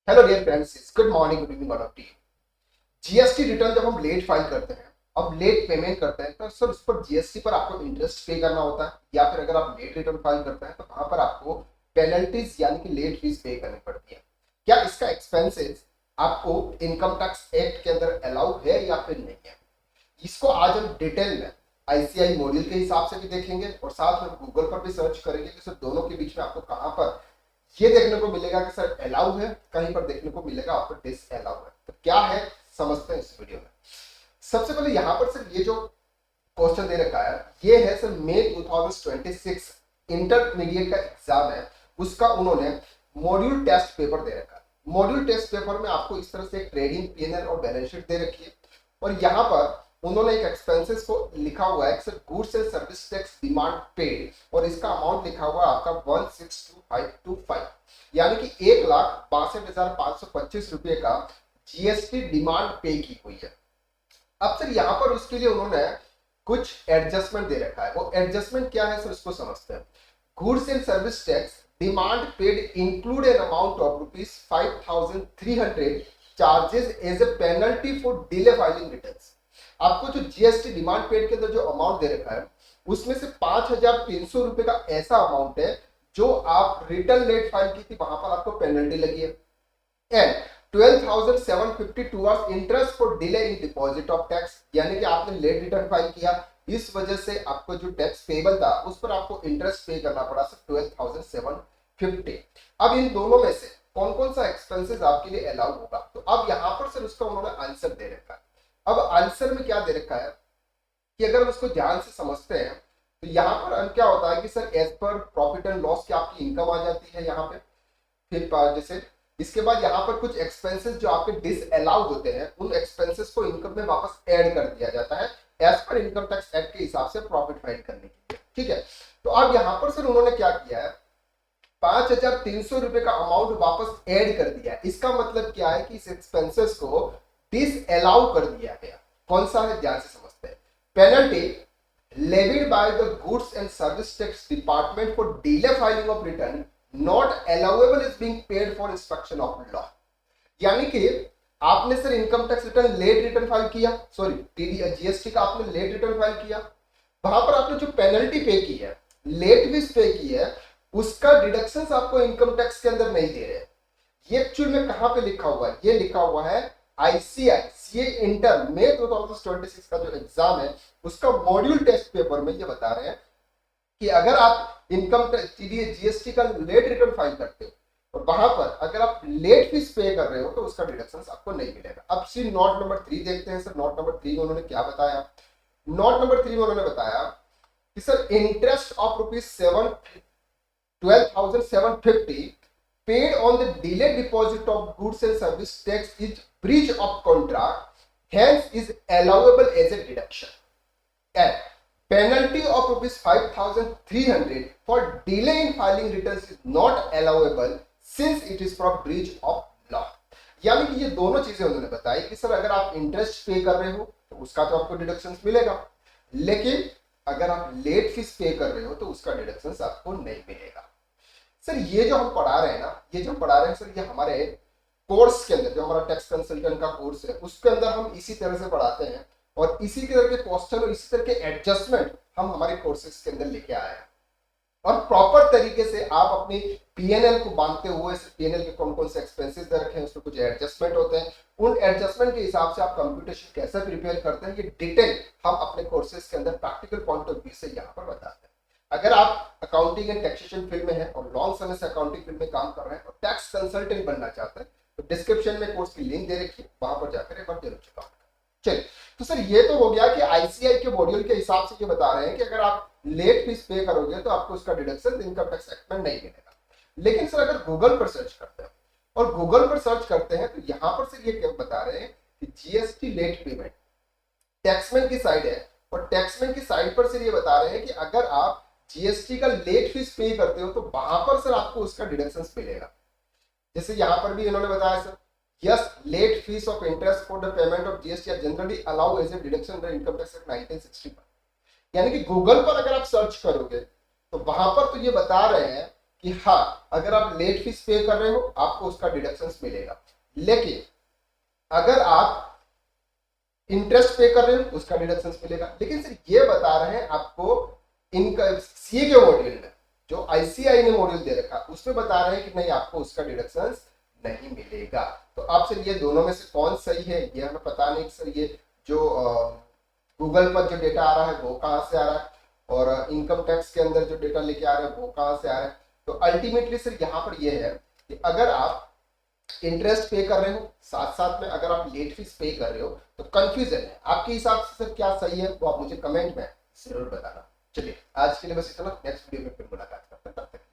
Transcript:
Hello dear friends, good morning, good evening, all of you. GST return जब हम late file करते हैं, अब लेट पेमेंट करते हैं तो सर उस पर जीएसटी पर आपको इंटरेस्ट पे करना होता है, या फिर अगर आप लेट रिटर्न फाइल करते हैं तो वहां पर आपको पेनल्टीज यानी कि लेट फीस पे करनी पड़ती है। क्या इसका एक्सपेंसेस आपको इनकम टैक्स एक्ट के अंदर अलाउ है या फिर नहीं है? इसको आज हम डिटेल में आईसीआई मॉड्यूल के हिसाब से भी देखेंगे और साथ में गूगल पर भी सर्च करेंगे कि सर दोनों के बीच में आपको कहां पर ये देखने को मिलेगा कि सर अलाउ है, कहीं पर देखने को मिलेगा आपको डिस अलाउ है। तो क्या है समझते हैं इस वीडियो में। सबसे पहले यहां पर सर ये जो क्वेश्चन दे रखा है ये है सर मई 2026 इंटरमीडिएट का एग्जाम है, उसका उन्होंने मॉड्यूल टेस्ट पेपर दे रखा है। मॉड्यूल टेस्ट पेपर में आपको इस तरह से ट्रेडिंग पीएनएल और बैलेंस शीट दे रखी है और यहाँ पर उन्होंने एक एक्सपेंसेस को लिखा हुआ है sir goods and service tax demand paid और इसका अमाउंट लिखा हुआ है आपका 162525, यानी कि 1,62,525 रुपए का जीएसटी डिमांड पे की हुई है। अब सर यहाँ पर उसके लिए उन्होंने कुछ एडजस्टमेंट दे रखा है। वो एडजस्टमेंट क्या है सर उसको समझते हैं। Goods and service tax demand paid include an amount of ₹5,300 charges as a penalty for delay filing returns. आपको जो जीएसटी डिमांड पेड के अंदर जो अमाउंट दे रखा है उसमें से 5,300 रुपए का ऐसा अमाउंट है जो आप रिटर्न लेट फाइल की थी वहां पर आपको पेनल्टी लगी है, and 12,750 towards interest for delay in deposit of tax, यानी कि आपने लेट रिटर्न फाइल किया, इस वजह से आपको जो टैक्स पेबल था उस पर आपको इंटरेस्ट पे करना पड़ा सर 12,750। अब इन दोनों में से कौन कौन सा एक्सपेंसेस आपके लिए अलाउ होगा, तो अब यहां पर सर उसका उन्होंने आंसर दे रखा है। अब आंसर में क्या दे रखा है कि अगर हम उसको ध्यान से समझते हैं तो यहाँ पर क्या होता है कि sir as per profit and loss की आपकी इनकम आ जाती है यहाँ पे। फिर जैसे इसके बाद यहाँ पर कुछ एक्सपेंसेस जो आपके डिस अलाउ होते हैं उन एक्सपेंसेस को इनकम में वापस ऐड कर दिया जाता है as per income tax act के हिसाब से प्रॉफिट फाइंड करने के लिए। ठीक है, तो अब यहाँ पर सर उन्होंने क्या किया है, 5,300 रुपए का अमाउंट वापस ऐड कर दिया है। इसका मतलब क्या है कि इस एक्सपेंसेस को डिस अलाउ कर दिया गया। कौन सा है ध्यान से समझते हैं। Penalty levied by the goods and service tax department for delay filing of return not allowable is being paid for inspection of law, यानी कि आपने sir income tax return late return file किया, सॉरी जीएसटी का आपने late return file किया, वहां पर आपने जो पेनल्टी पे की है, लेट फीस पे की है, उसका डिडक्शंस आपको इनकम टैक्स के अंदर नहीं दे रहे। ये एक्चुअल में कहां पे लिखा हुआ है, ये लिखा हुआ है आईसीआई सीए इंटर मई 2026 का जो एग्जाम है उसका मॉड्यूल टेस्ट पेपर में ये बता रहे हैं कि अगर आप इनकम जीएसटी का लेट रिटर्न फाइल करते हो और वहां पर अगर आप लेट फीस पे कर रहे हो तो उसका डिडक्शन आपको नहीं मिलेगा। अब सी नोट नंबर 3 देखते हैं। सर नोट नंबर 3 में उन्होंने क्या बताया। नोट नंबर 3 में उन्होंने बताया कि sir interest of ₹12,750 paid on the delayed deposit of goods and service tax is breach of contract, hence is allowable as a deduction, and penalty of ₹5,300 for delay in filing returns is not allowable since it is for breach of law। यानी कि ये दोनों चीजें उन्होंने बताई कि sir अगर आप इंटरेस्ट पे कर रहे हो तो उसका तो आपको डिडक्शन मिलेगा, लेकिन अगर आप लेट फीस पे कर रहे हो तो उसका डिडक्शन आपको नहीं मिलेगा। सर ये जो हम पढ़ा रहे हैं ना, ये जो पढ़ा रहे हैं सर ये हमारे कोर्स के अंदर जो हमारा टैक्स कंसल्टेंट का कोर्स है उसके अंदर हम इसी तरह से पढ़ाते हैं और इसी तरह के क्वेश्चन और इसी तरह के एडजस्टमेंट हम हमारे कोर्सेज के अंदर लेके आए हैं और प्रॉपर तरीके से आप अपनी पीएनएल को बांधते हुए पीएनएल के कौन कौन से एक्सपेंसेस दे रखे हैं उसमें कुछ एडजस्टमेंट होते हैं, उन एडजस्टमेंट के हिसाब से आप कंप्यूटेशन कैसे प्रिपेयर करते हैं ये डिटेल हम अपने कोर्सेज के अंदर प्रैक्टिकल पॉइंट ऑफ व्यू से यहाँ पर बताते हैं। अगर आप अकाउंटिंग एंड टैक्सेशन फील्ड में हैं और लॉन्ग समय से अकाउंटिंग फील्ड में काम कर रहे हैं और टैक्स कंसल्टेंट बनना चाहते हैं तो डिस्क्रिप्शन में कोर्स की लिंक दे रखी है, वहां पर जाकर एक बार जरूर चेकआउट करें। चलिए, तो सर ये तो हो गया कि आईसीआई के मॉड्यूल के हिसाब से ये बता रहे हैं कि अगर आप लेट फीस पे करोगे तो आपको उसका डिडक्शन इनकम टैक्स एक्ट में नहीं मिलेगा। लेकिन सर अगर गूगल पर सर्च करते हैं और गूगल पर सर्च करते हैं तो यहाँ पर सर ये क्या बता रहे हैं कि जीएसटी लेट पेमेंट टैक्समैन की साइड है और टैक्समैन की साइड पर सर ये बता रहे हैं कि अगर आप जीएसटी का लेट फीस पे करते हो तो वहां पर सर आपको उसका डिडक्शन मिलेगा। जैसे यहां पर भी इन्होंने बताया sir yes late fees of interest for the payment of GST are generally allow as a deduction under income tax act 1961। यानी कि गूगल पर अगर आप सर्च करोगे तो वहां पर तो ये बता रहे हैं कि हाँ अगर आप लेट फीस पे कर रहे हो आपको उसका डिडक्शन मिलेगा, लेकिन अगर आप इंटरेस्ट पे कर रहे हो उसका डिडक्शन मिलेगा। लेकिन सर ये बता रहे हैं आपको इनका सीए के मॉड्यूल में, जो आईसीआई ने मॉड्यूल दे रखा उसमें बता रहे हैं कि नहीं आपको उसका डिडक्शन नहीं मिलेगा। तो आप सर ये दोनों में से कौन सही है ये हमें पता नहीं सर। ये जो गूगल पर जो डेटा आ रहा है वो कहाँ से आ रहा है और इनकम टैक्स के अंदर जो डेटा लेके आ रहे हैं वो कहाँ से आ रहा है। तो अल्टीमेटली सर यहाँ पर ये है कि अगर आप इंटरेस्ट पे कर रहे हो साथ साथ में अगर आप लेट फीस पे कर रहे हो तो कंफ्यूजन है आपके हिसाब से सर क्या सही है वो आप मुझे कमेंट में जरूर बताना। चलिए आज के लिए बस इतना, नेक्स्ट वीडियो में फिर मुलाकात करते हैं।